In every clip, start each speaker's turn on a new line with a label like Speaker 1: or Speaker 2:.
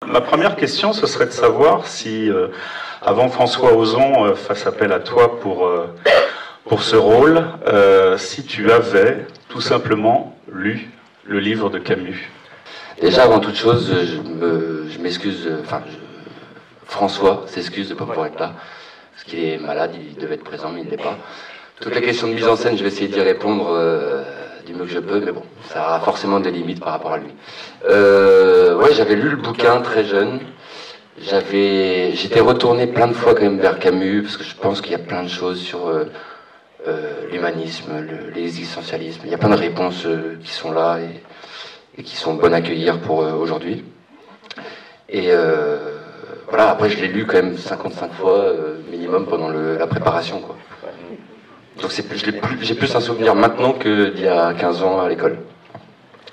Speaker 1: Ma première question, ce serait de savoir si, avant François Ozon fasse appel à toi pour ce rôle, si tu avais tout simplement lu le livre de Camus.
Speaker 2: Déjà, avant toute chose, je m'excuse, François s'excuse de ne pas pouvoir être là, parce qu'il est malade, il devait être présent, mais il ne l'est pas. Toutes les questions de mise en scène, je vais essayer d'y répondre du mieux que je peux, mais bon, ça aura forcément des limites par rapport à lui. Ouais, j'avais lu le bouquin très jeune. J'étais retourné plein de fois quand même vers Camus, parce que je pense qu'il y a plein de choses sur l'humanisme, l'existentialisme. Il y a plein de réponses qui sont là et qui sont bonnes à accueillir pour aujourd'hui. Et voilà, après je l'ai lu quand même 55 fois minimum pendant la préparation, quoi. Donc j'ai plus un souvenir maintenant que d'il y a 15 ans à l'école.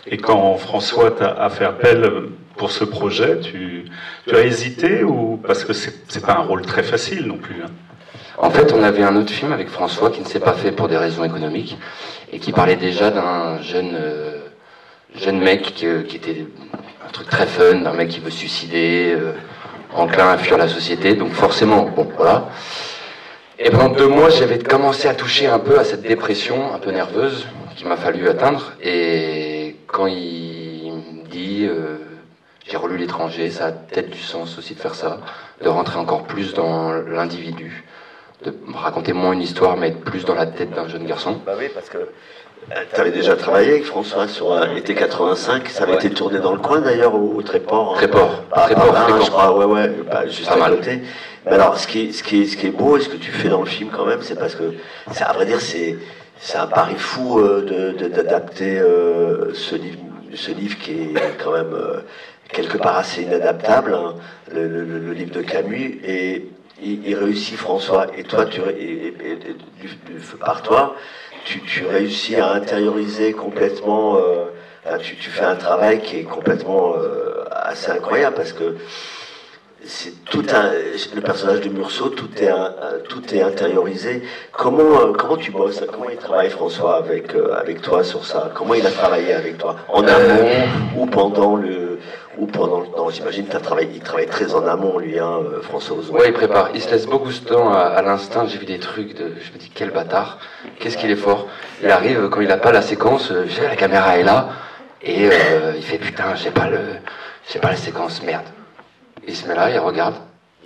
Speaker 1: Et quand François a fait appel pour ce projet, tu as hésité ou parce que c'est pas un rôle très facile non plus, hein.
Speaker 2: En fait, on avait un autre film avec François qui ne s'est pas fait pour des raisons économiques et qui parlait déjà d'un jeune mec qui était un truc très fun, d'un mec qui veut se suicider, enclin à fuir la société. Donc forcément, bon, voilà. Et pendant 2 mois, j'avais commencé à toucher un peu à cette dépression un peu nerveuse qu'il m'a fallu atteindre. Et quand il me dit, j'ai relu L'étranger, ça a peut-être du sens aussi de faire ça, de rentrer encore plus dans l'individu, de raconter moins une histoire, mais être plus dans la tête d'un jeune garçon.
Speaker 3: Bah oui, parce que tu avais déjà travaillé avec François sur été 85, ça avait été tourné dans le coin d'ailleurs, au Tréport. Hein.
Speaker 2: Tréport,
Speaker 3: je crois, ouais, juste à côté. Mais alors, ce qui est beau et ce que tu fais dans le film quand même, c'est parce que, à vrai dire, c'est un pari fou d'adapter ce livre qui est quand même quelque part assez inadaptable, hein, le livre de Camus, et il réussit, François, et toi, par toi, tu réussis à intérioriser complètement, tu fais un travail qui est complètement assez incroyable, parce que c'est le personnage de Meursault, tout est intériorisé. Comment tu bosses? Comment il travaille, François, avec toi sur ça? Comment il a travaillé avec toi? En amont ou pendant le temps? J'imagine il travaille très en amont, lui, hein, François Ozon.
Speaker 2: Ouais, il prépare. Il se laisse beaucoup de temps à l'instinct. J'ai vu des trucs je me dis, quel bâtard. Qu'est-ce qu'il est fort. Il arrive, quand il n'a pas la séquence, la caméra est là, et il fait, putain, j'ai pas la séquence, merde. Il se met là, il regarde,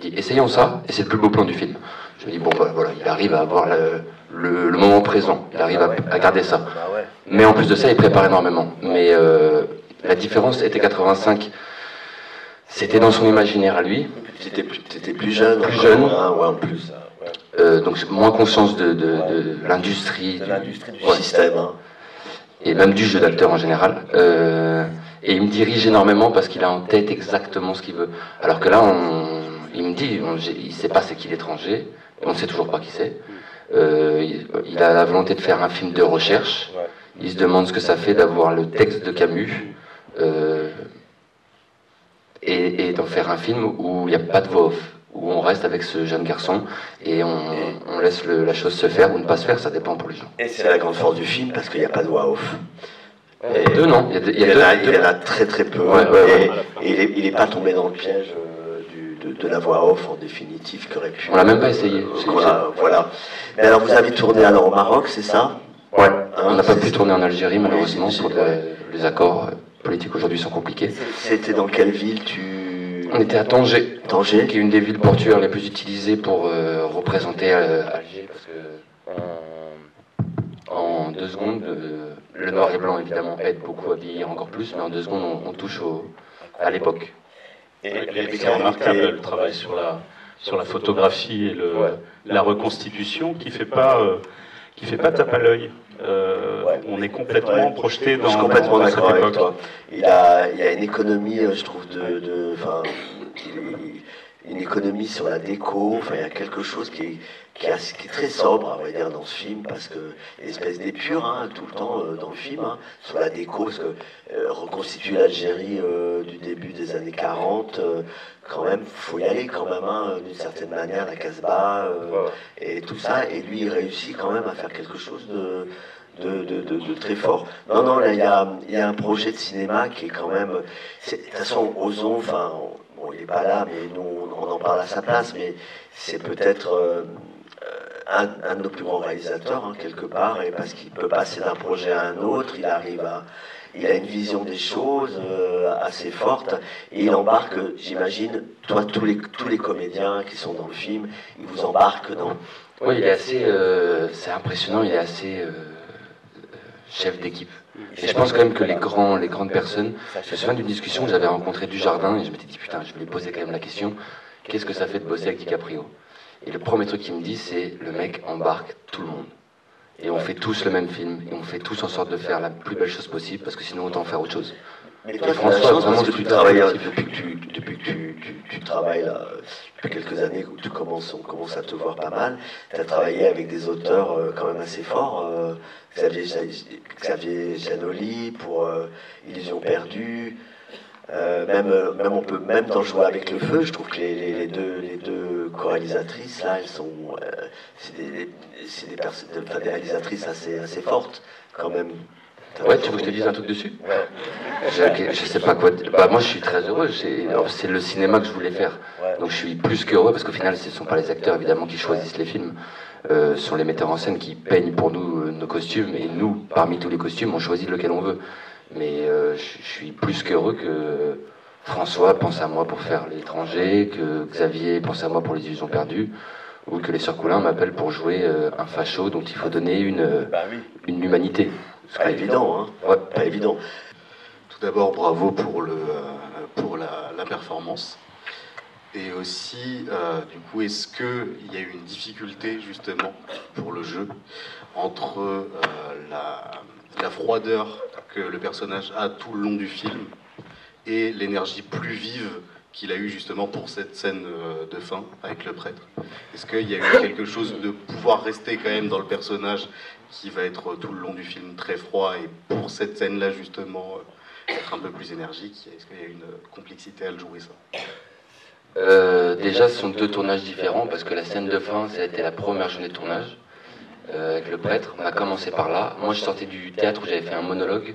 Speaker 2: il dit essayons ça, et c'est le plus beau plan du film. Je me dis bon bah voilà, il arrive à avoir le moment présent, il arrive à garder ça. Mais en plus de ça, il prépare énormément. Mais la différence était 85, c'était dans son imaginaire à lui.
Speaker 3: T'étais plus jeune.
Speaker 2: Plus jeune.
Speaker 3: Ouais, en plus.
Speaker 2: Donc moins conscience de l'industrie.
Speaker 3: De l'industrie du système. Hein.
Speaker 2: Et même du jeu d'acteur en général. Et il me dirige énormément parce qu'il a en tête exactement ce qu'il veut. Alors que là, il me dit, il sait pas c'est qui l'étranger, on ne sait toujours pas qui c'est. Il a la volonté de faire un film de recherche. Il se demande ce que ça fait d'avoir le texte de Camus et d'en faire un film où il n'y a pas de voix off, où on reste avec ce jeune garçon et on laisse la chose se faire ou ne pas se faire, ça dépend pour les gens.
Speaker 3: Et c'est la grande force du film parce qu'il n'y a pas de voix off.
Speaker 2: Deux, non.
Speaker 3: Il y en a très très peu. Et il n'est pas tombé dans le piège de la voix off en définitive qu'aurait pu.
Speaker 2: On l'a même pas essayé.
Speaker 3: Voilà. Mais alors vous avez tourné alors au Maroc, c'est ça?
Speaker 2: Ouais. Hein, on n'a pas pu tourner en Algérie malheureusement pour les accords politiques aujourd'hui sont compliqués.
Speaker 3: C'était dans quelle ville
Speaker 2: On était à Tanger.
Speaker 3: Tanger,
Speaker 2: qui est une des villes portuaires les plus utilisées pour représenter Alger, parce que en 2 secondes, le noir et blanc évidemment aide beaucoup à vieillir encore plus, mais en 2 secondes on touche à l'époque.
Speaker 1: C'est remarquable le travail sur la photographie et la reconstitution qui fait pas tape à l'œil. On est complètement projeté dans.
Speaker 3: Je suis complètement
Speaker 1: dans
Speaker 3: d'accord
Speaker 1: cette
Speaker 3: avec
Speaker 1: époque.
Speaker 3: toi. Il a une économie, je trouve, une économie sur la déco. Enfin, il y a quelque chose qui est très sobre, à vrai dire, dans ce film, parce que il y a une espèce d'épure, hein, tout le temps dans le film, hein, sur la déco, parce que reconstituer l'Algérie du début des années 40, quand même, faut y aller quand même, hein, d'une certaine manière, la Casbah, et tout ça, et lui, il réussit quand même à faire quelque chose de très fort. Non, là, il y a un projet de cinéma qui est quand même... De toute façon, Ozon, enfin, bon, il n'est pas là, mais nous, on en parle à sa place, mais c'est peut-être un de nos plus grands réalisateurs, hein, quelque part, et parce qu'il peut passer d'un projet à un autre, il a une vision des choses assez forte, et il embarque, j'imagine, toi, tous les comédiens qui sont dans le film, ils vous embarquent dans...
Speaker 2: Oui, il est assez... c'est impressionnant, il est assez chef d'équipe. Et je pense quand même que les grandes personnes... Je me souviens d'une discussion où j'avais rencontré Dujardin, et je m'étais dit, putain, je vais lui poser quand même la question, qu'est-ce que ça fait de bosser avec DiCaprio? Et le premier truc qu'il me dit, c'est, le mec embarque tout le monde. Et on fait tous le même film, et on fait tous en sorte de faire la plus belle chose possible, parce que sinon autant faire autre chose.
Speaker 3: Mais toi, François, vraiment, que tu travailles, depuis que tu travailles là, depuis quelques années, où on commence à te voir pas mal, tu as travaillé avec des auteurs quand même assez forts, Xavier Giannoli pour Illusion perdue, on peut même dans Jouer avec le feu, je trouve que les deux co-réalisatrices là, elles sont des réalisatrices assez fortes quand même.
Speaker 2: Ouais, tu veux que je te dise un truc dessus? Ouais. Je sais pas quoi. Bah, moi, je suis très heureux. C'est le cinéma que je voulais faire. Donc, je suis plus qu'heureux parce qu'au final, ce ne sont pas les acteurs évidemment qui choisissent les films. Ce sont les metteurs en scène qui peignent pour nous nos costumes. Et nous, parmi tous les costumes, on choisit lequel on veut. Mais je suis plus qu'heureux que François pense à moi pour faire L'étranger, que Xavier pense à moi pour Les Illusions perdues, ou que les Sœurs Coulin m'appellent pour jouer un facho dont il faut donner une humanité.
Speaker 3: C'est pas évident, hein. Ouais. Pas évident.
Speaker 4: Tout d'abord, bravo pour la performance. Et aussi, du coup, est-ce qu'il y a eu une difficulté, justement, pour le jeu, entre la froideur que le personnage a tout le long du film et l'énergie plus vive qu'il a eu justement pour cette scène de fin avec le prêtre? Est-ce qu'il y a eu quelque chose de pouvoir rester quand même dans le personnage qui va être tout le long du film très froid, et pour cette scène-là justement être un peu plus énergique? Est-ce qu'il y a une complexité à le jouer, ça?
Speaker 2: Déjà, ce sont deux tournages différents, parce que la scène de fin, ça a été la première journée de tournage avec le prêtre. On a commencé par là. Moi, je sortais du théâtre où j'avais fait un monologue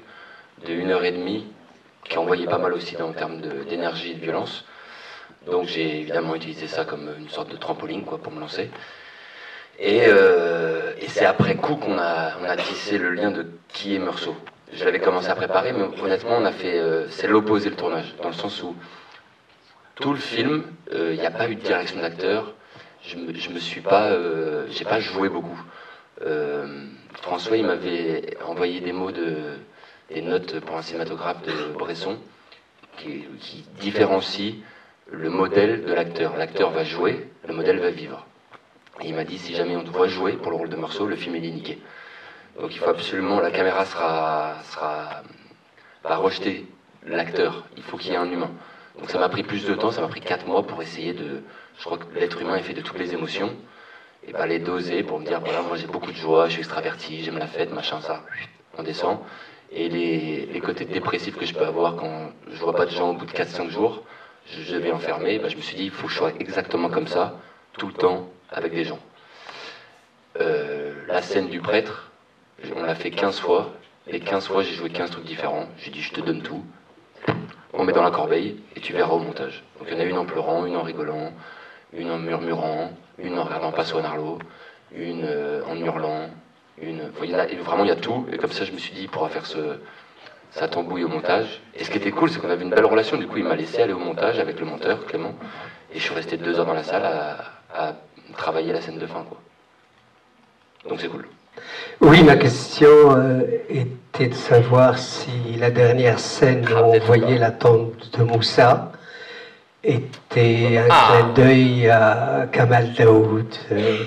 Speaker 2: de 1h30 qui envoyait pas mal aussi en termes d'énergie et de violence. Donc j'ai évidemment utilisé ça comme une sorte de trampoline, quoi, pour me lancer. Et c'est après coup qu'on a tissé le lien de qui est Meursault. Je l'avais commencé à préparer, mais honnêtement, on a fait c'est l'opposé le tournage, dans le sens où tout le film, il n'y a pas eu de direction d'acteur. Je me suis pas, j'ai pas joué beaucoup. François, il m'avait envoyé des notes pour un cinématographe de Bresson qui différencie le modèle de l'acteur. L'acteur va jouer, le modèle va vivre. Et il m'a dit, si jamais on te voit jouer pour le rôle de Meursault, le film est niqué. Donc il faut absolument, la caméra va rejeter l'acteur. Il faut qu'il y ait un humain. Donc ça m'a pris plus de temps, ça m'a pris 4 mois pour essayer je crois que l'être humain est fait de toutes les émotions, et pas les doser pour me dire, voilà, moi j'ai beaucoup de joie, je suis extraverti, j'aime la fête, machin, ça, on descend. Et les côtés dépressifs que je peux avoir quand je vois pas de gens au bout de 4-5 jours, je vais enfermer, je me suis dit, il faut que je sois exactement comme ça, tout le temps, avec des gens. La scène du prêtre, on l'a fait 15 fois, et 15 fois j'ai joué 15 trucs différents. J'ai dit, je te donne tout, on met dans la corbeille, et tu verras au montage. Donc il y en a une en pleurant, une en rigolant, une en murmurant, une en regardant Passo Narlo, une en hurlant, vraiment il y a tout, et comme ça je me suis dit, il pourra faire ça tambouille au montage. Et ce qui était cool, c'est qu'on avait une belle relation. Du coup, il m'a laissé aller au montage avec le monteur, Clément. Et je suis resté 2 heures dans la salle à travailler la scène de fin, quoi. Donc c'est cool.
Speaker 5: Oui, ma question était de savoir si la dernière scène où on voyait la tente de Moussa était un clin d'œil à Kamal Daoud,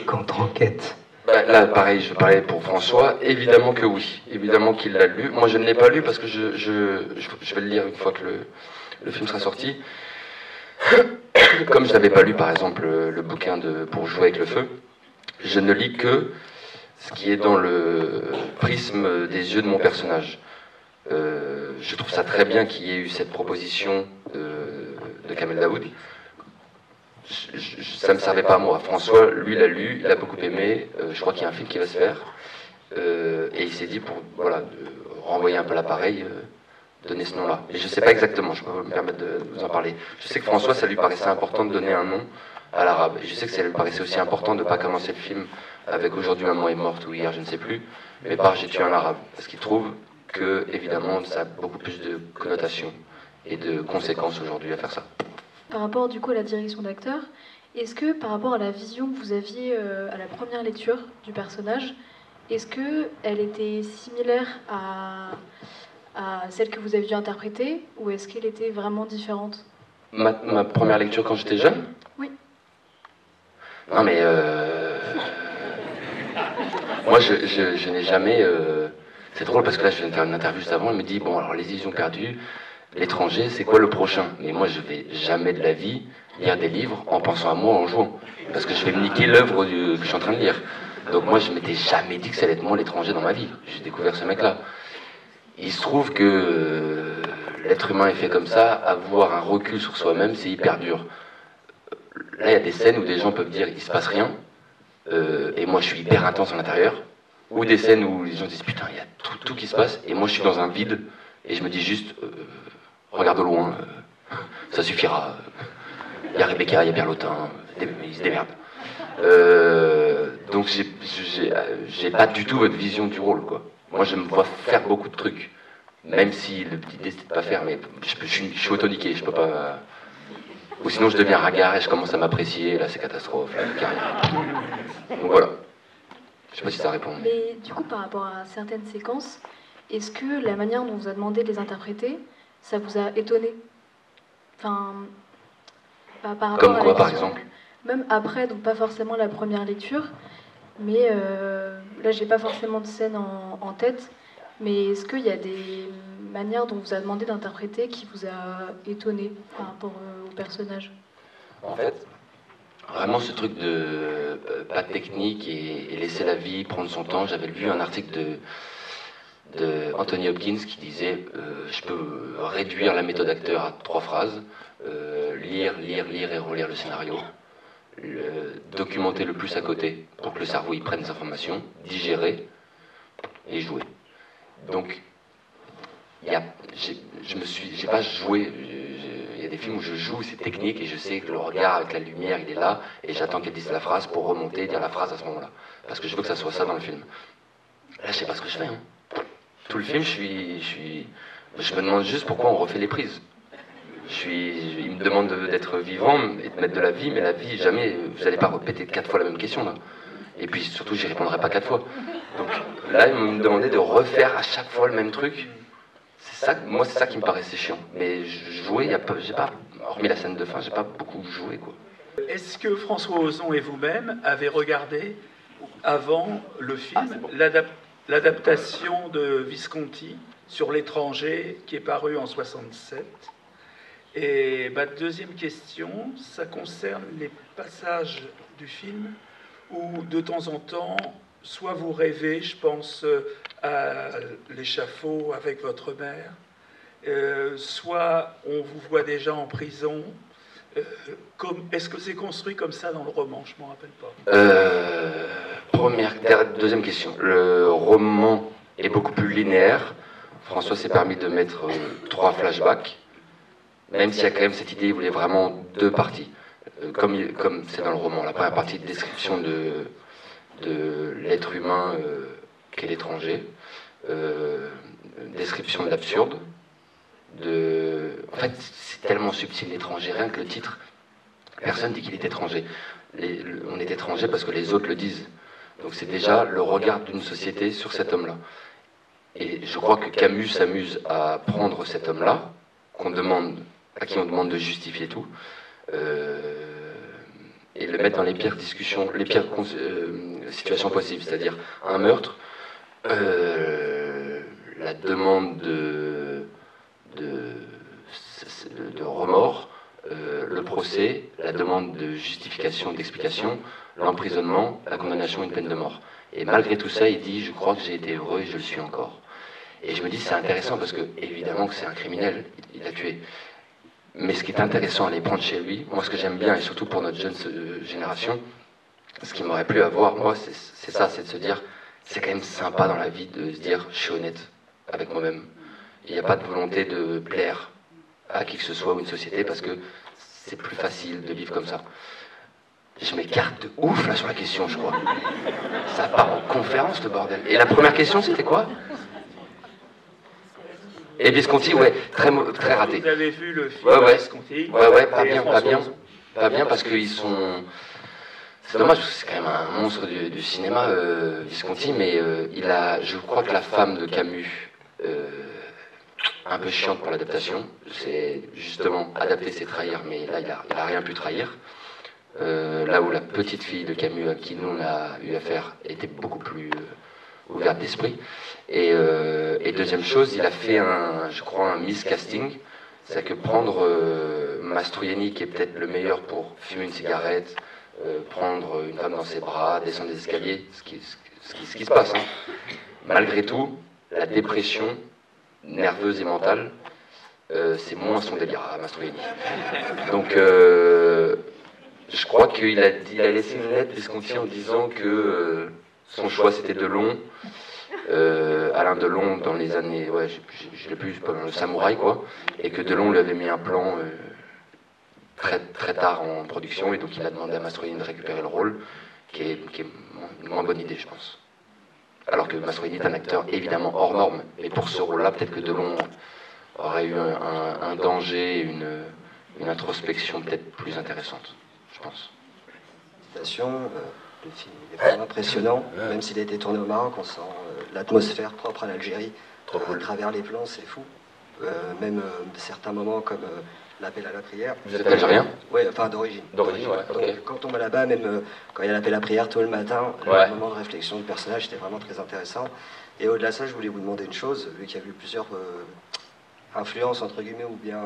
Speaker 5: contre-enquête.
Speaker 2: Là, pareil, je parlais pour François. Évidemment que oui. Évidemment qu'il l'a lu. Moi, je ne l'ai pas lu parce que je vais le lire une fois que le film sera sorti. Comme je n'avais pas lu, par exemple, le bouquin Pour jouer avec le feu, je ne lis que ce qui est dans le prisme des yeux de mon personnage. Je trouve ça très bien qu'il y ait eu cette proposition de Kamel Daoud. Ça ne me servait pas à moi. François, lui, l'a lu, il a beaucoup aimé. Je crois qu'il y a un film qui va se faire. Et il s'est dit, pour de renvoyer un peu l'appareil, donner ce nom-là. Et je ne sais pas exactement, je peux me permettre de vous en parler. Je sais que François, ça lui paraissait important de donner un nom à l'arabe. Et je sais que ça lui paraissait aussi important de ne pas commencer le film avec aujourd'hui maman est morte ou hier, je ne sais plus, mais par j'ai tué un arabe. Parce qu'il trouve que, évidemment, ça a beaucoup plus de connotations et de conséquences aujourd'hui à faire ça.
Speaker 6: Par rapport du coup à la direction d'acteur, est-ce que par rapport à la vision que vous aviez à la première lecture du personnage, est-ce qu'elle était similaire à celle que vous avez dû interpréter ou est-ce qu'elle était vraiment différente?
Speaker 2: Ma première lecture quand j'étais jeune?
Speaker 6: Oui.
Speaker 2: Non mais moi je n'ai jamais... C'est drôle parce que là je viens de faire une interview juste avant, elle me dit bon alors les illusions perdues, l'étranger c'est quoi le prochain? Mais moi je vais jamais de la vie lire des livres en pensant à moi en jouant. Parce que je vais me niquer l'œuvre que je suis en train de lire. Donc moi je m'étais jamais dit que ça allait être moi l'étranger dans ma vie. J'ai découvert ce mec là. Il se trouve que l'être humain est fait comme ça, avoir un recul sur soi-même c'est hyper dur. Là il y a des scènes où des gens peuvent dire il se passe rien, et moi je suis hyper intense à l'intérieur, ou des scènes où les gens disent putain il y a tout qui se passe, et moi je suis dans un vide, et je me dis juste regarde au loin, ça suffira, il y a Rebecca, il y a Berlotin, ils se démerdent. Donc j'ai pas du tout votre vision du rôle quoi. Moi je me vois faire beaucoup de trucs, même si l'idée c'était de pas faire, mais je suis autoniqué, je peux pas... Ou sinon je deviens ringard et je commence à m'apprécier, là c'est catastrophe, là, carrière. Donc voilà. Je sais pas si ça répond.
Speaker 6: Mais du coup par rapport à certaines séquences, est-ce que la manière dont on vous a demandé de les interpréter, ça vous a étonné? Enfin, par rapport
Speaker 2: comme
Speaker 6: à
Speaker 2: quoi
Speaker 6: la
Speaker 2: par
Speaker 6: vision.
Speaker 2: exemple?
Speaker 6: Même après, donc pas forcément la première lecture, mais là j'ai pas forcément de scène en tête, mais est-ce qu'il y a des manières dont on vous a demandé d'interpréter qui vous a étonné par rapport au personnage?
Speaker 2: En fait, vraiment ce truc de pas de technique et laisser la vie prendre son temps. J'avais vu un article de Anthony Hopkins qui disait je peux réduire la méthode acteur à 3 phrases, lire et relire le scénario, documenter le plus à côté pour que le cerveau y prenne des informations, digérer et jouer. Donc j'ai pas joué. Il y a des films où je joue, c'est technique, et je sais que le regard avec la lumière, il est là, et j'attends qu'elle dise la phrase pour remonter et dire la phrase à ce moment-là. Parce que je veux que ça soit ça dans le film. Là, je sais pas ce que je fais. Hein. Tout le film, je me demande juste pourquoi on refait les prises. Il me demande d'être vivant et de mettre de la vie, mais la vie, jamais, vous n'allez pas répéter 4 fois la même question, là. Et puis surtout, j'y répondrai pas 4 fois. Donc là, il me demandait de refaire à chaque fois le même truc. Moi, c'est ça qui me paraissait chiant. Mais jouer, j'ai pas, hormis la scène de fin, j'ai pas beaucoup joué, quoi.
Speaker 7: Est-ce que François Ozon et vous-même avez regardé, avant le film, l'adaptation de Visconti sur l'étranger, qui est paru en 67? Et ma deuxième question, ça concerne les passages du film où, de temps en temps, soit vous rêvez, je pense à l'échafaud avec votre mère, soit on vous voit déjà en prison. Est-ce que c'est construit comme ça dans le roman? Je m'en rappelle pas.
Speaker 2: Deuxième question. Le roman est beaucoup plus linéaire. François s'est permis de mettre 3 flashbacks, même s'il y a quand même cette idée, il voulait vraiment 2 parties. Comme c'est dans le roman. La première partie de description de l'être humain qu'est l'étranger, description de l'absurde, en fait c'est tellement subtil l'étranger, rien que le titre, personne dit qu'il est étranger. On est étranger parce que les autres le disent, donc c'est déjà le regard d'une société sur cet homme-là. Et je crois que Camus s'amuse à prendre cet homme-là, à qui on demande de justifier tout, et le mettre dans les pires discussions, les pires situations possibles, c'est-à-dire un meurtre, la demande de remords, le procès, la demande de justification, d'explication, l'emprisonnement, la condamnation à une peine de mort. Et malgré tout ça, il dit « je crois que j'ai été heureux et je le suis encore ». Et je me dis c'est intéressant parce que, évidemment que c'est un criminel, il a tué. Mais ce qui est intéressant à les prendre chez lui, moi ce que j'aime bien, et surtout pour notre jeune génération, ce qui m'aurait plu à voir, moi, c'est ça, c'est de se dire, c'est quand même sympa dans la vie de se dire, je suis honnête avec moi-même. Il n'y a pas de volonté de plaire à qui que ce soit ou une société parce que c'est plus facile de vivre comme ça. Je m'écarte de ouf là sur la question, je crois. Ça part en conférence, le bordel. Et la première question, c'était quoi? Et Visconti, ouais, très raté.
Speaker 7: Vous avez vu le film Visconti?
Speaker 2: Ouais, pas bien parce qu'ils sont... C'est dommage parce que c'est quand même un monstre du cinéma, Visconti, mais je crois que la femme de Camus, un peu chiante pour l'adaptation, c'est justement adapter, c'est trahir, mais là il a rien pu trahir. Là où la petite fille de Camus à qui nous on a eu affaire était beaucoup plus ouverte d'esprit. Et deuxième chose, il a fait je crois un miscasting, c'est que prendre Mastroianni qui est peut-être le meilleur pour fumer une cigarette, prendre une femme dans ses bras, descendre des escaliers, ce qui se passe. Hein. Malgré tout, la dépression nerveuse et mentale, c'est moins son délire à Mastroianni. Donc, je crois qu'il a laissé une lettre Visconti en disant que son choix c'était Delon, Alain Delon dans les années, ouais, je l'ai plus, pendant le Samouraï quoi, et que Delon lui avait mis un plan très tard en production, et donc il a demandé à Mastroianni de récupérer le rôle, qui est une moins bonne idée, je pense. Alors que Mastroianni est un acteur évidemment hors norme, mais pour ce rôle-là, peut-être que Delon aurait eu un danger, une introspection peut-être plus intéressante, je pense.
Speaker 8: Le film est vraiment impressionnant, même s'il a été tourné au Maroc, on sent l'atmosphère propre à l'Algérie, à travers les plans, c'est fou. Même certains moments comme l'appel à la prière.
Speaker 2: Vous êtes algérien?
Speaker 8: Oui, enfin d'origine.
Speaker 2: D'origine, ouais.
Speaker 8: Donc,
Speaker 2: Okay.
Speaker 8: quand on va là-bas, même quand il y a l'appel à la prière tôt le matin, le moment de réflexion du personnage était vraiment très intéressant. Et au-delà de ça, je voulais vous demander une chose, vu qu'il y a eu plusieurs influences, entre guillemets, ou bien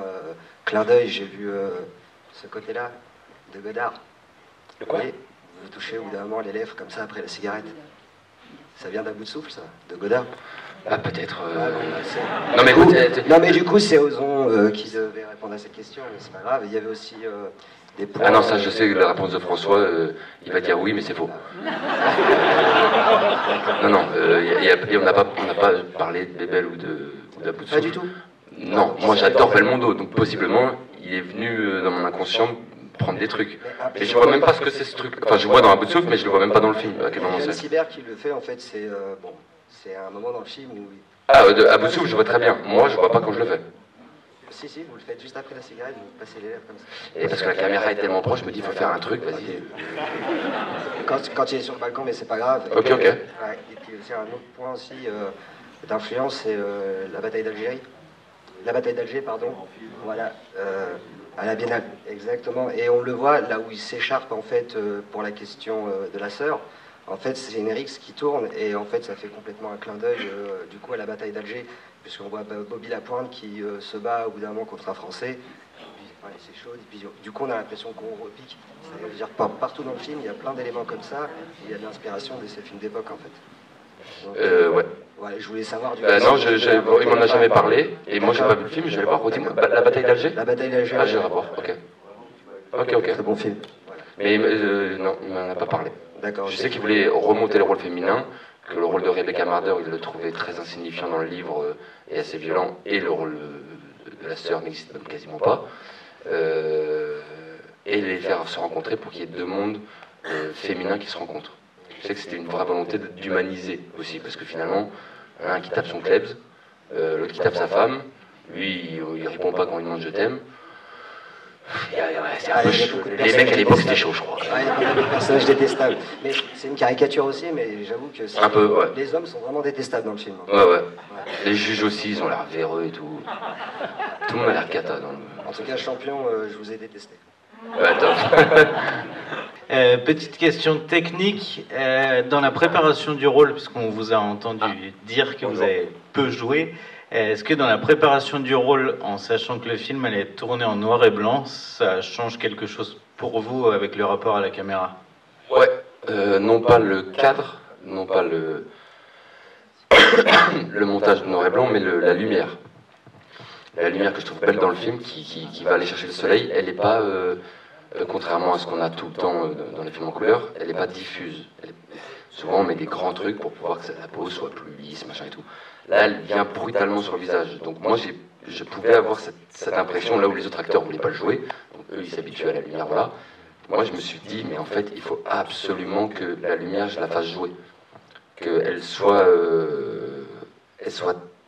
Speaker 8: clin d'œil, j'ai vu ce côté-là de Godard.
Speaker 2: De quoi?
Speaker 8: Oui, vous touchez au bout d'un moment les lèvres comme ça après la cigarette. Ça vient d'un bout de souffle, ça, de Godard?
Speaker 2: Ah, peut-être.
Speaker 8: Non, mais non, mais du coup, c'est Ozon qui devait répondre à cette question, mais c'est pas grave. Il y avait aussi des points.
Speaker 2: Ah non, ça, je sais la réponse de François, il va dire oui, mais c'est faux. Non, on n'a pas parlé de Bébel ou de bout de souffle.
Speaker 8: Pas du tout.
Speaker 2: Non, moi j'adore Belmondo, donc possiblement, il est venu dans mon inconscient prendre des trucs. Mais je vois même pas ce que c'est ce truc. Enfin, je vois dans un bout de souffle, mais je le vois même pas dans le film. À quel moment c'est?
Speaker 8: Cyber qui le fait, en fait, c'est bon. C'est un moment dans le film où...
Speaker 2: Ah, à bout de souffle, je vois très bien. Moi, je vois pas quand je le fais.
Speaker 8: Si, vous le faites juste après la cigarette, vous passez les lèvres comme ça.
Speaker 2: Et parce que la caméra est tellement proche, je me dis, il faut faire un truc, vas-y.
Speaker 8: Quand il est sur le balcon, mais c'est pas grave.
Speaker 2: Ok.
Speaker 8: Ouais, et puis aussi un autre point aussi d'influence, c'est la bataille d'Algérie. La bataille d'Alger, pardon. Voilà. À la Biennale, exactement. Et on le voit là où il s'écharpe, en fait, pour la question de la sœur. En fait, c'est une RX qui tourne et en fait, ça fait complètement un clin d'œil du coup à la bataille d'Alger, puisqu'on voit Bobby Lapointe qui se bat au bout d'un moment contre un Français. Et puis, ouais, c'est chaud. Et puis, du coup, on a l'impression qu'on repique. C'est-à-dire partout dans le film, il y a plein d'éléments comme ça. Et il y a de l'inspiration de ces films d'époque, en fait. Donc,
Speaker 2: ouais.
Speaker 8: Ouais, je voulais savoir. Du
Speaker 2: Non, il m'en a jamais parlé. Et moi, j'ai pas vu le film. Je vais le voir. Redis-moi. La bataille d'Alger.
Speaker 8: La bataille d'Alger.
Speaker 2: Ah, j'ai rapport. Ok.
Speaker 8: Très bon film. Voilà.
Speaker 2: Mais non, il m'en a pas parlé.
Speaker 8: D'accord.
Speaker 2: Je sais qu'il voulait remonter le rôle féminin, que le rôle de Rebecca Marder, il le trouvait très insignifiant dans le livre et assez violent, et le rôle de la sœur n'existe même quasiment pas. Et les faire se rencontrer pour qu'il y ait deux mondes féminins qui se rencontrent. Je sais que c'était une vraie volonté d'humaniser aussi, parce que finalement, un qui tape son klebs, l'autre qui tape sa femme, lui il répond pas quand il demande je t'aime. C'est un peu chaud. Les mecs à l'époque c'était chaud, je crois.
Speaker 8: Il y a des personnages détestables. Mais c'est une caricature aussi, mais j'avoue que
Speaker 2: un peu, ouais.
Speaker 8: Les hommes sont vraiment détestables dans le film.
Speaker 2: Ouais. Les juges aussi, ils ont l'air véreux et tout. Tout le monde a l'air cata dans le...
Speaker 8: En tout cas, champion, je vous ai détesté.
Speaker 2: Ouais, top.
Speaker 9: Petite question technique, dans la préparation du rôle, puisqu'on vous a entendu dire que vous avez peu joué, est-ce que dans la préparation du rôle, en sachant que le film allait être tourné en noir et blanc, ça change quelque chose pour vous avec le rapport à la caméra?
Speaker 2: Ouais, non pas le cadre, non pas le montage noir et blanc, mais la lumière. La lumière que je trouve belle dans le film, qui va aller chercher le soleil, elle n'est pas contrairement à ce qu'on a tout le temps dans les films en couleur, elle n'est pas diffuse. Souvent, on met des grands trucs pour pouvoir que la peau soit plus lisse, machin et tout. Là, elle vient brutalement sur le visage. Donc moi, je pouvais avoir cette impression, là où les autres acteurs ne voulaient pas le jouer. Donc eux, ils s'habituent à la lumière, voilà. Moi, je me suis dit, mais en fait, il faut absolument que la lumière, je la fasse jouer. Qu'elle soit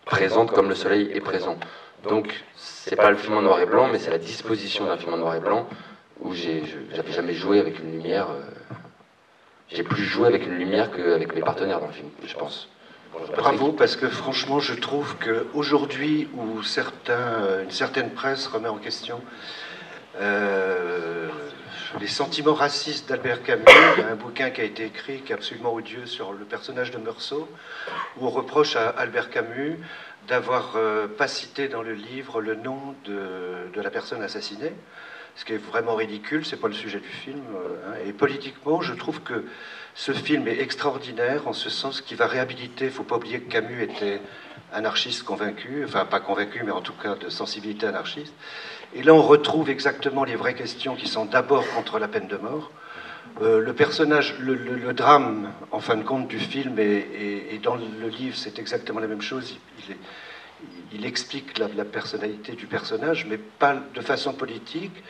Speaker 2: présente comme le soleil est présent. Donc, c'est pas le film en noir et blanc, mais c'est la disposition d'un film en noir et blanc où j'avais jamais joué avec une lumière. J'ai plus joué avec une lumière qu'avec mes partenaires dans le film, je pense.
Speaker 10: Bravo, parce que franchement, je trouve qu'aujourd'hui, où une certaine presse remet en question les sentiments racistes d'Albert Camus, il y a un bouquin qui a été écrit, qui est absolument odieux, sur le personnage de Meursault, où on reproche à Albert Camus d'avoir pas cité dans le livre le nom de la personne assassinée, ce qui est vraiment ridicule, c'est pas le sujet du film. Et politiquement, je trouve que ce film est extraordinaire, en ce sens qu'il va réhabiliter, il ne faut pas oublier que Camus était anarchiste convaincu, enfin pas convaincu, mais en tout cas de sensibilité anarchiste. Et là, on retrouve exactement les vraies questions qui sont d'abord contre la peine de mort. Le personnage, le drame, en fin de compte, du film, et dans le livre, c'est exactement la même chose. Il explique la personnalité du personnage, mais pas de façon politique.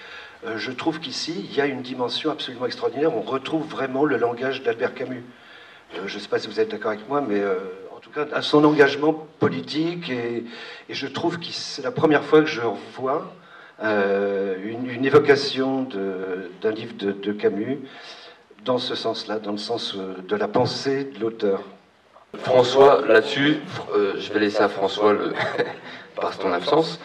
Speaker 10: Je trouve qu'ici, il y a une dimension absolument extraordinaire. On retrouve vraiment le langage d'Albert Camus. Je ne sais pas si vous êtes d'accord avec moi, mais en tout cas, à son engagement politique. Et je trouve que c'est la première fois que je revois une évocation d'un livre de Camus dans ce sens-là, dans le sens de la pensée de l'auteur.
Speaker 2: François, là-dessus, je vais laisser à François, par ton absence,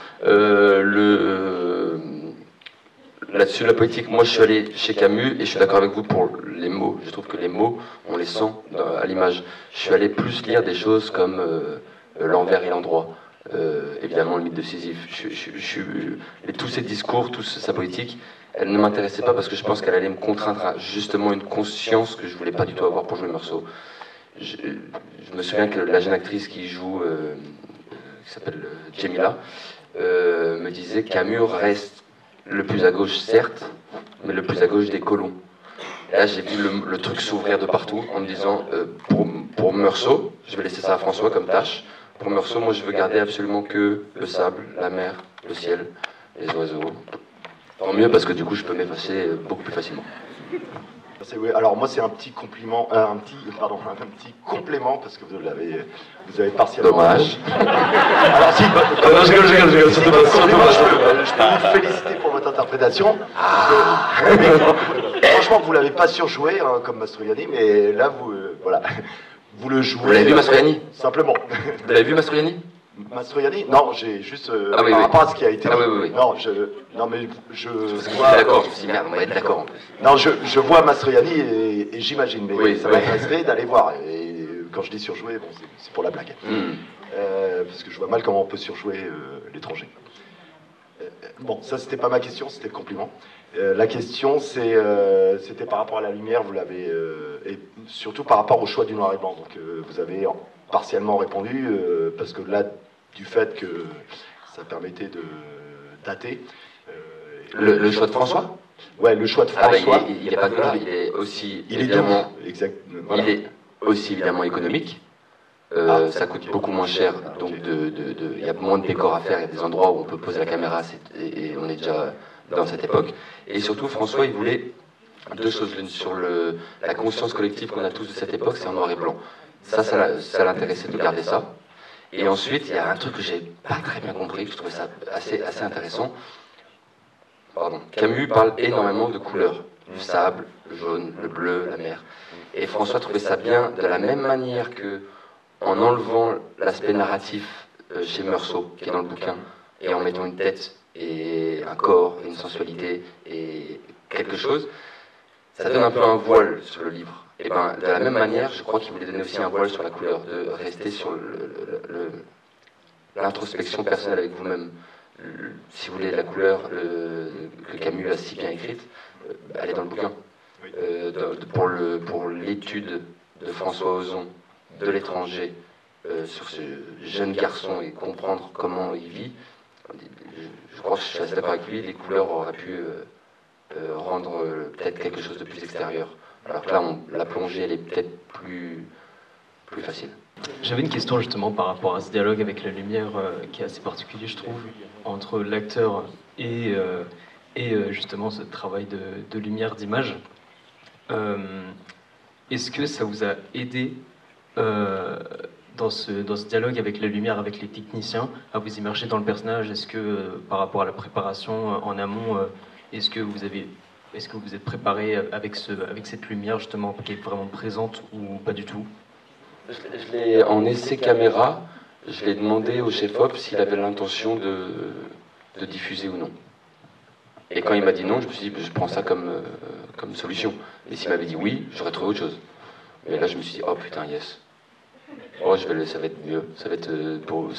Speaker 2: là-dessus, la politique. Moi, je suis allé chez Camus et je suis d'accord avec vous pour les mots. Je trouve que les mots, on les sent à l'image. Je suis allé plus lire des choses comme l'envers et l'endroit. Évidemment, le mythe de Sisyphe. Et tous ces discours, toute sa politique, elle ne m'intéressait pas parce que je pense qu'elle allait me contraindre à justement une conscience que je voulais pas du tout avoir pour jouer Meursault. Je me souviens que la jeune actrice qui joue, qui s'appelle Jemila, me disait que Camus reste le plus à gauche, certes, mais le plus à gauche des colons. Et là, j'ai vu le truc s'ouvrir de partout en me disant, pour Meursault, je vais laisser ça à François comme tâche, pour Meursault, moi je veux garder absolument que le sable, la mer, le ciel, les oiseaux. Tant mieux parce que du coup je peux m'effacer beaucoup plus facilement.
Speaker 11: Oui, alors moi c'est un petit compliment, un petit complément parce que vous avez partiellement.
Speaker 2: Dommage.
Speaker 11: Alors si, je rigole, surtout pas. Je peux vous féliciter pour votre interprétation. Franchement, vous l'avez pas surjoué hein, comme Mastroianni, mais là voilà, vous le jouez.
Speaker 2: Vous l'avez vu Mastroianni?
Speaker 11: Simplement.
Speaker 2: Vous l'avez vu Mastroianni?
Speaker 11: Mastroianni? Non, j'ai juste
Speaker 2: par
Speaker 11: rapport à ce qui a été dit.
Speaker 2: Oui.
Speaker 11: Non, mais je
Speaker 2: vois... D'accord, je me suis dit, merde, on va être d'accord en plus.
Speaker 11: Non, je vois Mastroianni et j'imagine, mais
Speaker 2: oui,
Speaker 11: ça m'intéresserait d'aller voir. Et quand je dis surjouer, bon, c'est pour la blague. Parce que je vois mal comment on peut surjouer l'étranger. Bon, ça c'était pas ma question, c'était le compliment. La question c'était par rapport à la lumière, vous l'avez... et surtout par rapport au choix du noir et blanc. Donc vous avez partiellement répondu, parce que là, du fait que ça permettait de dater...
Speaker 2: le choix de François?
Speaker 11: Ouais, le choix de François.
Speaker 2: Il n'est pas que là, il est aussi évidemment économique. Ça coûte beaucoup moins cher, donc il y a moins de décors à faire, il y a des endroits où on peut poser la caméra, et on est déjà dans cette époque. Et surtout, François, il voulait deux choses. L'une sur la conscience collective qu'on a tous de cette époque, c'est en noir et blanc. Ça l'intéressait de garder ça. Et ensuite, il y a un truc que j'ai pas très bien compris, que je trouvais ça assez intéressant. Pardon. Camus parle énormément de couleurs, du sable, le jaune, le bleu, la mer. Et François trouvait ça bien, de la même manière que en enlevant l'aspect narratif chez Meursault, qui est dans le bouquin, et en mettant une tête et un corps, une sensualité et quelque chose, ça donne un peu un voile sur le livre. Et ben, de la même manière, je crois qu'il voulait donner aussi un voile sur la couleur, de rester sur l'introspection personnelle avec vous-même. Si vous voulez, la couleur que Camus a si bien écrite, elle est dans le bouquin. Pour l'étude de François Ozon, de l'étranger, sur ce jeune garçon et comprendre comment il vit, je crois que je suis assez d'accord avec lui, les couleurs auraient pu rendre peut-être quelque chose de plus extérieur. Alors que là, la plongée, elle est peut-être plus facile.
Speaker 12: J'avais une question justement par rapport à ce dialogue avec la lumière qui est assez particulier, je trouve, entre l'acteur et justement ce travail de lumière, d'image. Est-ce que ça vous a aidé dans ce dialogue avec la lumière, avec les techniciens, à vous immerger dans le personnage? Est-ce que par rapport à la préparation en amont, est-ce que vous êtes préparé avec cette lumière justement qui est vraiment présente ou pas du tout?
Speaker 2: En essai caméra, je l'ai demandé au chef-op s'il avait l'intention de diffuser ou non. Et quand il m'a dit non, je me suis dit, je prends ça comme solution. Et s'il m'avait dit oui, j'aurais trouvé autre chose. Mais là, je me suis dit, oh putain, yes. Oh, ça va être mieux. Ça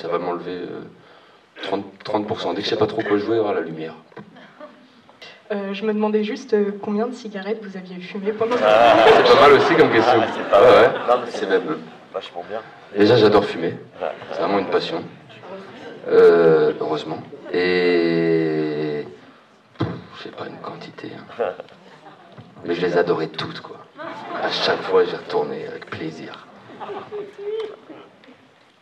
Speaker 2: va m'enlever 30%. Dès que je sais pas trop quoi jouer, il y aura la lumière.
Speaker 13: Je me demandais juste combien de cigarettes vous aviez fumé pendant
Speaker 2: C'est pas mal aussi comme question.
Speaker 3: C'est pas mal.
Speaker 2: Ouais.
Speaker 3: Non, mais c'est même vachement bien.
Speaker 2: Déjà, j'adore fumer. C'est vraiment une passion. Heureusement. Et je sais pas une quantité. Hein. Mais je les adorais toutes, quoi. À chaque fois, j'y retournais avec plaisir.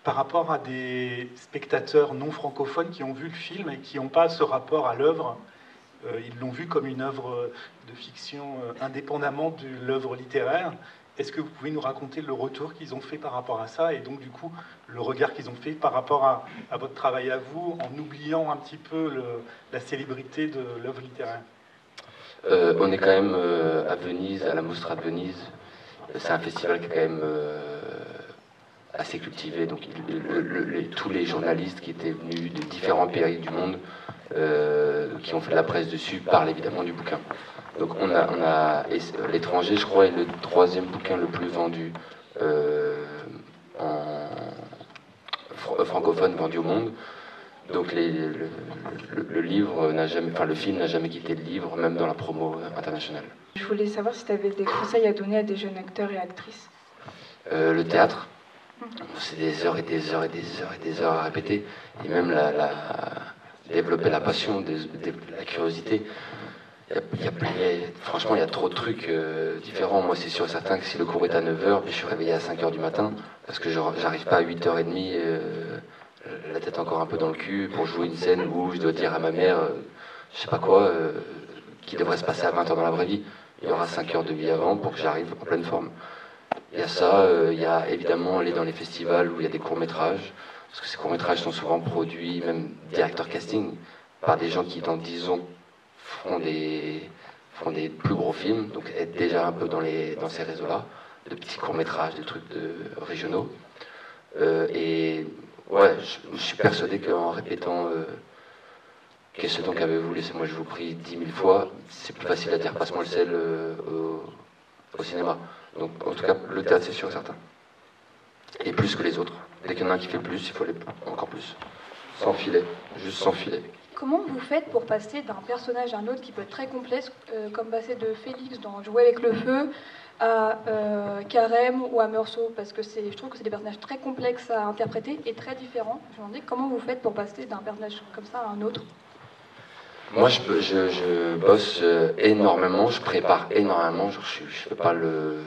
Speaker 14: Par rapport à des spectateurs non francophones qui ont vu le film et qui n'ont pas ce rapport à l'œuvre, ils l'ont vu comme une œuvre de fiction indépendamment de l'œuvre littéraire. Est-ce que vous pouvez nous raconter le retour qu'ils ont fait par rapport à ça et donc du coup le regard qu'ils ont fait par rapport à votre travail à vous, en oubliant un petit peu la célébrité de l'œuvre littéraire?
Speaker 2: On est quand même à Venise, à la Mostra de Venise. C'est un festival qui est quand même assez cultivé. Donc tous les journalistes qui étaient venus de différents pays du monde, qui ont fait de la presse dessus, parlent évidemment du bouquin. Donc L'étranger, je crois, est le 3e bouquin le plus vendu francophone vendu au monde. Donc le livre n'a jamais, enfin le film n'a jamais quitté le livre, même dans la promo internationale.
Speaker 13: Je voulais savoir si tu avais des conseils à donner à des jeunes acteurs et actrices.
Speaker 2: Le théâtre, c'est des heures et des heures et des heures et des heures à répéter, et même développer la passion, la curiosité. Franchement, il y a trop de trucs différents. Moi, c'est sûr et certain que si le cours est à 9h, je suis réveillé à 5h du matin, parce que j'arrive pas à 8h30, la tête encore un peu dans le cul, pour jouer une scène où je dois dire à ma mère, je sais pas quoi, qui devrait se passer à 20h dans la vraie vie. Il y aura 5 heures de vie avant pour que j'arrive en pleine forme. Il y a ça, il y a évidemment aller dans les festivals où il y a des courts-métrages, parce que ces courts-métrages sont souvent produits, même directeur casting, par des gens qui, dans 10 ans, font des plus gros films, donc être déjà un peu dans ces réseaux-là, de petits courts-métrages, des trucs régionaux. Et ouais, je suis persuadé qu'en répétant Qu'est-ce donc avez-vous, laissez-moi je vous prie 10 000 fois, c'est plus facile à dire passe-moi le sel au cinéma. Donc en tout cas, le théâtre c'est sûr et certain. Et plus que les autres. Dès qu'il y en a un qui fait plus, il faut aller encore plus. Sans filet, juste sans filet.
Speaker 6: Comment vous faites pour passer d'un personnage à un autre qui peut être très complexe, comme passer de Félix dans Jouer avec le feu à Carême ou à Meursault, parce que je trouve que c'est des personnages très complexes à interpréter et très différents. Je me demandais comment vous faites pour passer d'un personnage comme ça à un autre.
Speaker 2: Moi, je bosse énormément, je prépare énormément. Genre, je fais pas le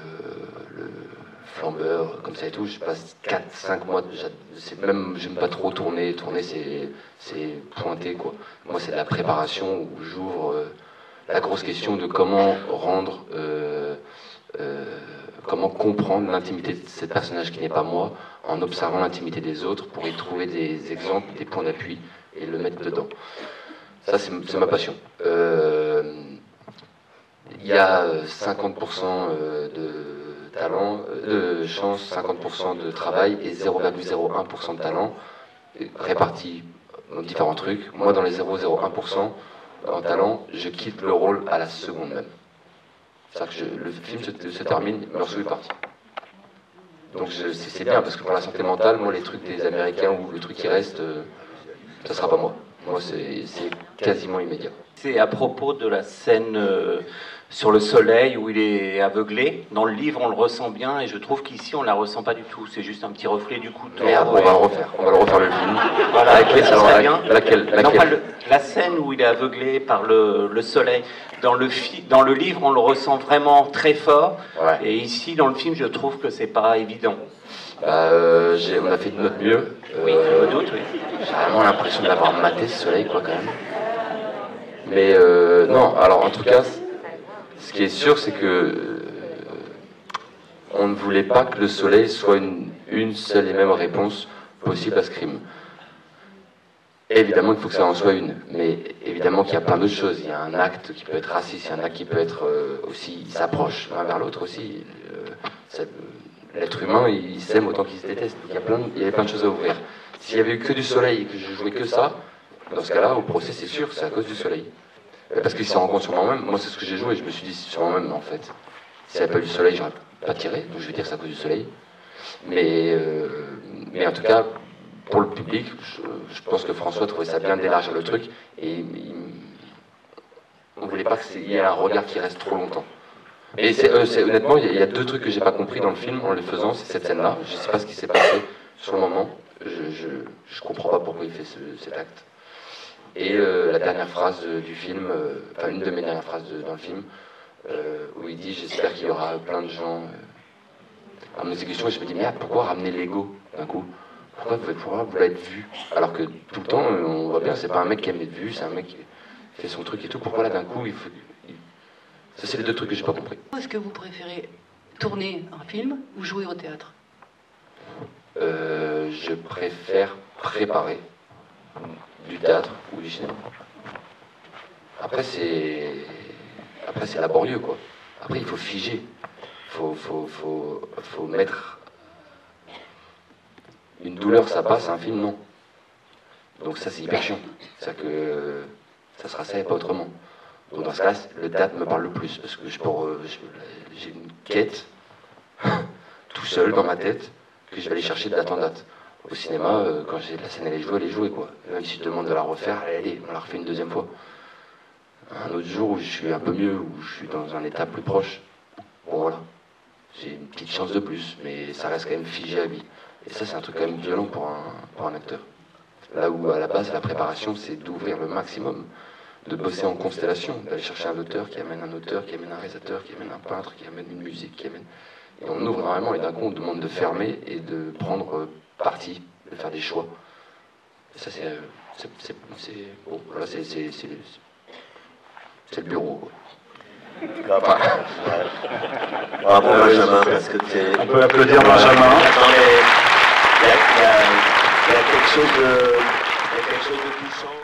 Speaker 2: flambeur comme ça et tout. Je passe 4-5 mois. J'aime pas trop tourner. Tourner, c'est pointer, quoi. Moi, c'est de la préparation où j'ouvre la grosse question de comment rendre, comment comprendre l'intimité de ce personnage qui n'est pas moi, en observant l'intimité des autres pour y trouver des exemples, des points d'appui et le mettre dedans. Ça, c'est ma passion. Il y a 50% de talent, de chance, 50% de travail et 0,01% de talent répartis dans différents trucs. Moi, dans les 0,01% en talent, je quitte le rôle à la seconde même. C'est-à-dire que le film se termine, Meursault est parti. Donc c'est bien, parce que pour la santé mentale, moi, les trucs des Américains ou le truc qui reste, ça sera pas moi. Moi, c'est quasiment immédiat.
Speaker 15: C'est à propos de la scène sur le soleil où il est aveuglé. Dans le livre, on le ressent bien et je trouve qu'ici, on la ressent pas du tout. C'est juste un petit reflet du couteau.
Speaker 2: Merde, on va le refaire. On va le refaire le film.
Speaker 15: Voilà,
Speaker 2: laquelle,
Speaker 15: ça serait bien.
Speaker 2: Laquelle
Speaker 15: Non, pas la scène où il est aveuglé par le soleil. Dans le livre, on le ressent vraiment très fort.
Speaker 2: Ouais.
Speaker 15: Et ici, dans le film, je trouve que c'est pas évident.
Speaker 2: On a fait de notre mieux.
Speaker 15: Oui, je me doute, oui.
Speaker 2: J'ai vraiment l'impression de l'avoir maté ce soleil, quoi, quand même. Mais non, alors en tout cas, ce qui est sûr, c'est que on ne voulait pas que le soleil soit une seule et même réponse possible à ce crime. Évidemment, il faut que ça en soit une, mais évidemment qu'il y a plein d'autres choses. Il y a un acte qui peut être raciste, il y a un acte qui peut être aussi, il s'approche l'un vers l'autre aussi. L'être humain, il s'aime autant qu'il se déteste. Il y avait plein de choses à ouvrir. S'il y avait eu que du soleil et que je jouais que ça, dans ce cas-là, au procès, c'est sûr, c'est à cause du soleil. Parce qu'il s'en rend compte sur moi-même. Moi, c'est ce que j'ai joué, et je me suis dit sur moi-même, en fait. S'il n'y avait pas eu du soleil, j'aurais pas tiré, donc je vais dire que c'est à cause du soleil. Mais en tout cas, pour le public, je pense que François trouvait ça bien d'élargir le truc, et on ne voulait pas qu'il y ait un regard qui reste trop longtemps. Et honnêtement, il y a deux trucs que j'ai pas compris dans le film en le faisant, c'est cette scène-là. Je sais pas ce qui s'est passé sur le moment. Je comprends pas pourquoi il fait cet acte. Et la dernière phrase du film, enfin une de mes dernières phrases dans le film, où il dit j'espère qu'il y aura plein de gens à me poser des questions, et je me dis merde, pourquoi ramener l'ego d'un coup? Pourquoi vous l'avez vu? Alors que tout le temps, on voit bien, c'est pas un mec qui aime être vu, c'est un mec qui fait son truc et tout. Pourquoi là d'un coup il faut... Ça, c'est les deux trucs que j'ai pas compris.
Speaker 16: Est-ce que vous préférez tourner un film ou jouer au théâtre?
Speaker 2: Je préfère préparer du théâtre ou du cinéma. Après, c'est laborieux, quoi. Après, il faut figer. Faut mettre... Une douleur, ça passe, un film, non. Donc ça, c'est hyper chiant. C'est-à-dire que ça sera ça et pas autrement. Donc dans ce cas, le théâtre me parle le plus, parce que j'ai une quête, tout seul dans ma tête, que je vais aller chercher de date en date. Au cinéma, quand j'ai la scène, elle est jouée, quoi. Même si je demande de la refaire, on la refait une deuxième fois. Un autre jour où je suis un peu mieux, où je suis dans un état plus proche, bon voilà. J'ai une petite chance de plus, mais ça reste quand même figé à vie. Et ça, c'est un truc quand même violent pour un acteur. Là où, à la base, la préparation, c'est d'ouvrir le maximum, de bosser en constellation, d'aller chercher un auteur, qui amène un réalisateur, qui amène un peintre, qui amène une musique, qui amène... Et on ouvre énormément, et d'un coup, on demande de fermer et de prendre parti, de faire des choix. Et ça, bon, voilà, c'est le bureau, quoi.
Speaker 3: Bravo Benjamin, parce que t'es...
Speaker 1: On peut applaudir Benjamin.
Speaker 3: Il y a quelque chose de touchant.